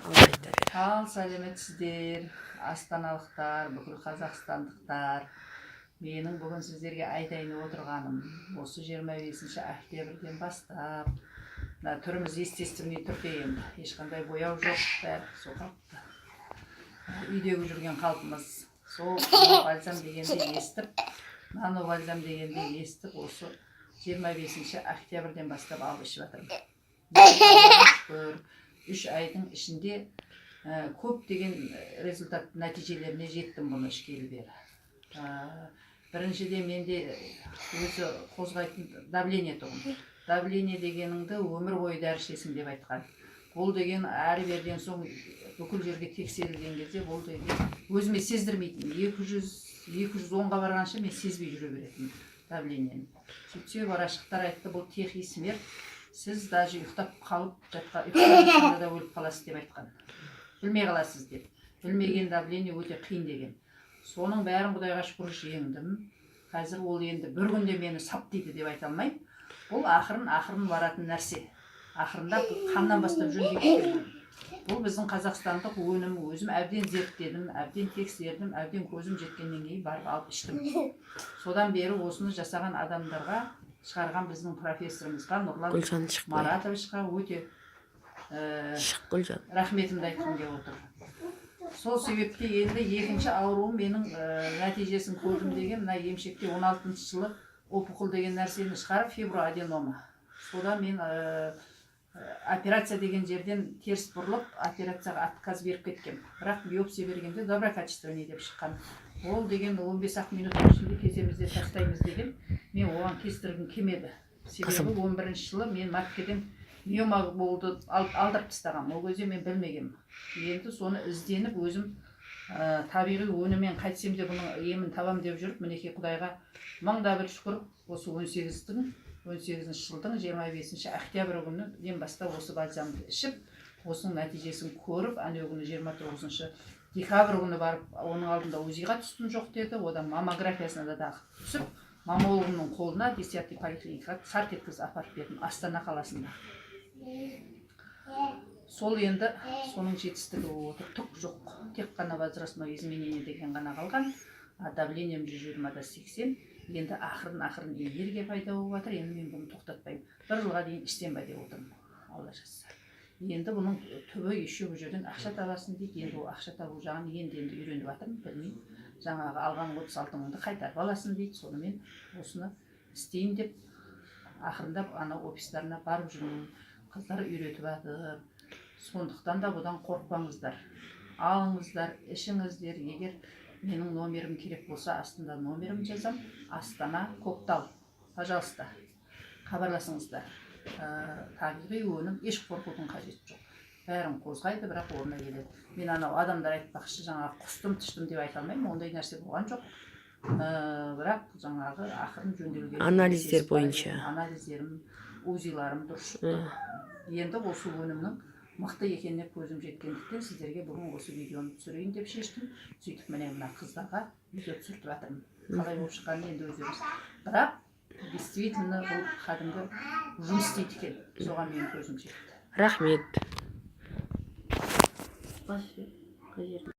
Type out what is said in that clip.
Алла айта бер. Ал сәлеметсіздер, астаналықтар, бүкіл қазақстандықтар. Менің бүгін сіздерге айтайын отырғаным, осы 25 октябрьден бастап, түріміз естественный түрде енді, ешқандай бояу жоқ, бәрі сол қалыпты. Үйдегі жүрген қалпымыз, сол бальзам дегенде естіп, нано бальзам дегенде естіп, осы 25 октябрьден бастап алып ішіп жатырмын. 3 айдың ішінде көп деген результат нәтижелеріне жеттім бұны ішкелі бері. Біріншіден менде өзі қозғайтын давление тұғым. Давление дегеніңді өмір бойы дәрі ішесің деп айтқан. Бұл деген әрі берден соң бүкіл жерге тексерілген кезде бұл деген өзіме сездірмейтін. 210-ға барғанша мен сезбей жүре беретін давлениені. Сөйтсе врачтар айтты, бұл тихий смерть. Сіз даже ұйықтап қалып жатқанда да өліп қаласыз деп айтқан. Білмей қаласыз деп. Білмеген давление өте қиын деген. Соның бәрін Құдайға шүкір жеңдім. Қазір ол енді бір күнде мені сап дейді деп айта алмаймын. Бұл ақырын баратын нәрсе. Ақырында қаннан бастап жөндейді. Бұл біздің қазақстандық өнім, өзім әбден зерттедім, әбден тексердім, әбден көзім жеткеннен кейін барып алып іштім. Содан бері осыны жасаған адамдарға, шығарған біздің профессорымызға, Нұрлан Маратовичқа өте рахметімді айтқым келіп отыр. Сол себепте енді екінші ауруым менің нәтижесін көрдім деген, мына емшекте 16-шы жылы опухол деген нәрсені шығарып, фиброаденома. Содан мен операция деген жерден теріс бұрылып, операцияға отказ беріп кеткем. Бірақ биопсия бергенде доброкачественный деп шыққан. Ол деген 15-ақ минуттың ішінде кеземізде тастаймыз деген, мен оған кестіргім келмеді. Себебі 11-ші жылы мен маркеден миома болды, алдырып тастаған. Ол кезде мен білмегем. Енді соны ізденіп өзім табиғи өніммен қайтсем де бұның емін табам деп жүріп, мінекей Құдайға мыңда бір шүкір, осы 18-ші жылдың 25 октябрь күнінен бастап осы бальзамды ішіп, осының нәтижесін көріп, әне күні 29 декабрь күні барып, оның алдында УЗИға түстім жоқ деді, одан маммографиясына да түсіп, мамологымның қолына 10-й поликлиникаға сарт еткіз апарып бердім, Астана қаласында. Сол енді соның жетістігі отыр, түк жоқ. Тек қана возрастное изменение деген ғана қалған. Давлением 120-80. Енді ақырын энергия пайда болып жатыр. Енді мен бұны тоқтатпаймын. Бір жылға дейін іштен бе деп отырмын. Алла жазса. Енді бұның түбі еще бұл жерден ақша табасын дейді. Енді ол ақша табу жағын енді үйреніп жатырмын. Білмеймін. Жаңағы алған 36 мыңды қайтарып аласын дейді. Сонымен осыны істейін деп ақырындап ана офистарына барып жүрмін. Қыздар үйретіп жатыр. Сондықтан да бұдан қорықпаңыздар. Алыңыздар, ішіңіздер. Егер менің номерім керек болса, астында номерім жазам. Астана, Көктал. Пожалуйста, хабарласыңыздар. Табиғи өнім, еш қорқудың қажеті жоқ. Бәрін қозғайды, бірақ орнына келеді. Мен анау адамдар айтпақшы, жаңағы құстым, түштім деп айта алмаймын, ондай нәрсе болған жоқ. Бірақ жаңағы ақырын жөнделген анализдер бойынша. Анализдерім, УЗИларым дұрыс шықты. Енді осы өнімнің мықты екеніне көзім жеткендіктен сіздерге бүгін осы видеоны түсірейін деп шештім. Сөйтіп міне мына қыздарға видео түсіртіп жатырмын. Қалай болып шыққанын енді өздеріңіз. Бірақ действительно бұл кәдімгі жұмыс істейді екен. Соған менің көзім жетті. Рахмет.